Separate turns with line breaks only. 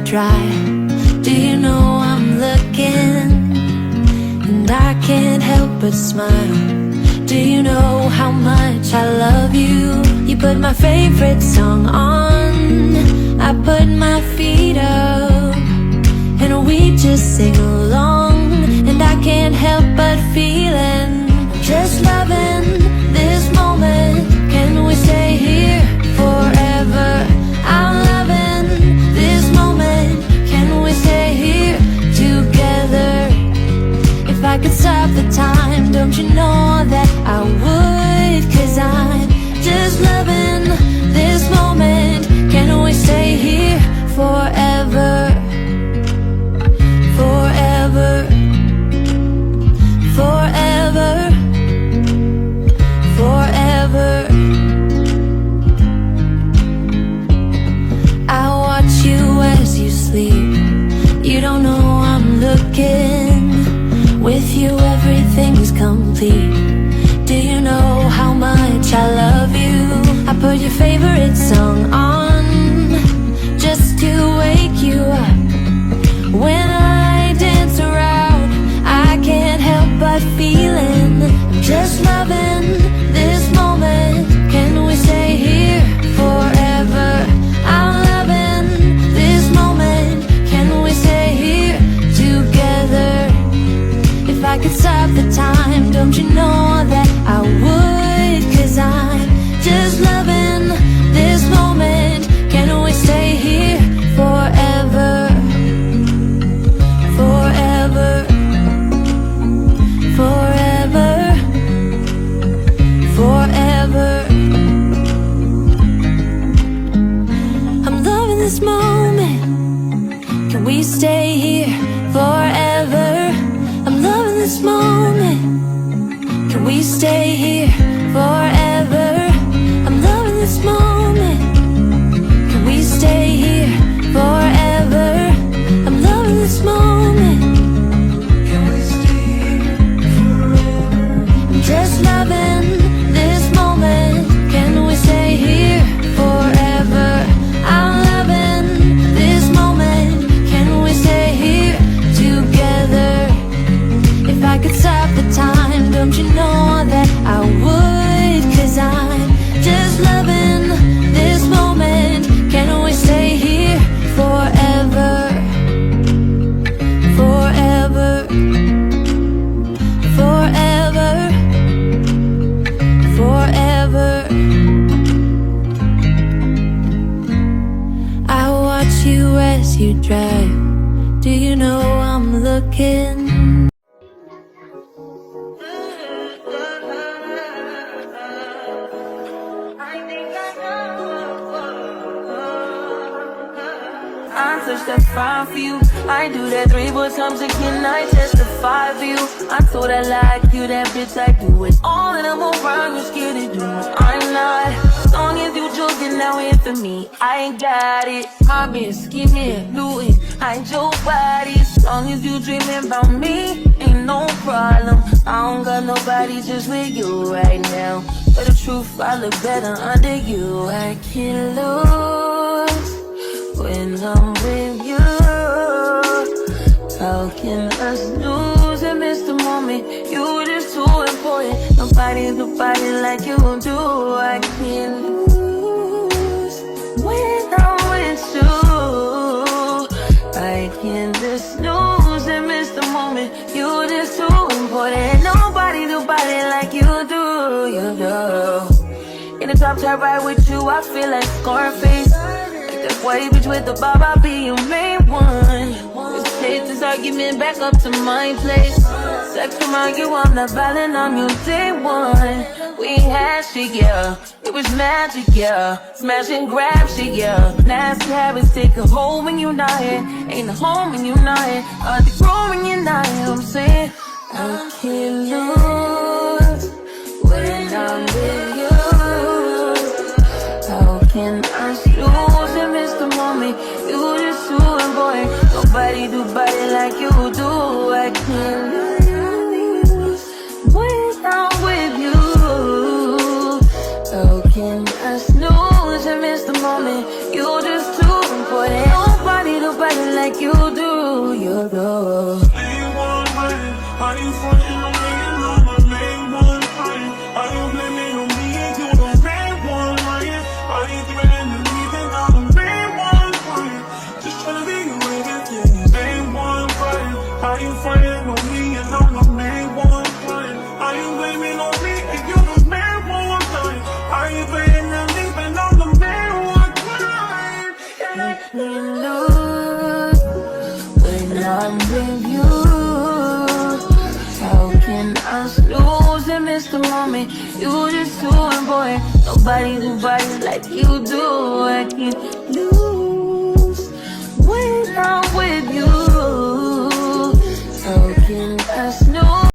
dry. Do you know I'm looking? And I can't help but smile. Do you know how much I love you? You put my favorite song on, I put my feet up, and we just sing along. And I can't help but feeling, just loving this moment. Can we stay here forever? I'm loving this moment. Can we stay here together? If I could stop the time, don't you know that I would? 'Cause I'm just loving this moment. Can we stay here forever? Forever, forever, forever. I watch you as you sleep. You don't know I'm looking. With you everything's complete. Do you know how much I love you? I put your favorite song on, just to wake you up. When I dance around, I can't help but feeling, I'm just loving this moment. Can we stay here forever? I'm loving this moment. Can we stay here together? If I could stop the time, don't you know that I would? 'Cause I'm just loving this moment. Can we stay here forever? Forever, forever, forever. I'm loving this moment. Can we stay here forever? I'm loving this moment. Can we stay here forever? I'm loving this moment. Can we stay here forever? I'm loving this moment. Can we stay here forever? I'm just loving this moment. Can we stay here forever? I'm loving this moment. Can we stay here together? If I could stop the time, don't you know that I would? 'Cause I'm just loving this moment. Can we stay here forever? Forever, forever, forever. I watch you as you drive. Do you know I'm looking?
I touch that 5 for you. I do that 3 more times again. I testify for you. I told I like you, that bitch I do it all, and I'm around you scared to do it. I'm not. As long as you joking now in for me, I ain't got it. My bitch scheming, looting, I ain't your body. As long as you dreaming about me, ain't no problem. I don't got nobody just with you right now. For the truth, I look better under you. I can't lose when I'm with you. How can us lose and miss the moment? You just too important. Nobody's nobody like you do. I can't lose when I'm with you. I can just lose and miss the moment. You just too important. Nobody like you do. You do. In the top tier ride with you, I feel like Scarface. White bitch with the bob, I'll be your main one. Let's take this argument back up to my place. Sex from argue, I'm not violent, I'm your day one. We had shit, yeah, it was magic, yeah. Smash and grab shit, yeah. Nasty habits take a hold when you're not here. Ain't a home when you're not here. Hard to grow when you're not here. I'm saying I can't lose when I'm with you. How can I lose and miss the moment? You just too important. Nobody do body like you do. I can't lose when I'm with you. How can I snooze and miss the moment? You just too important. Nobody do body I'm with you. How can I lose and miss the moment? You just too important. Nobody do body like you do. I keep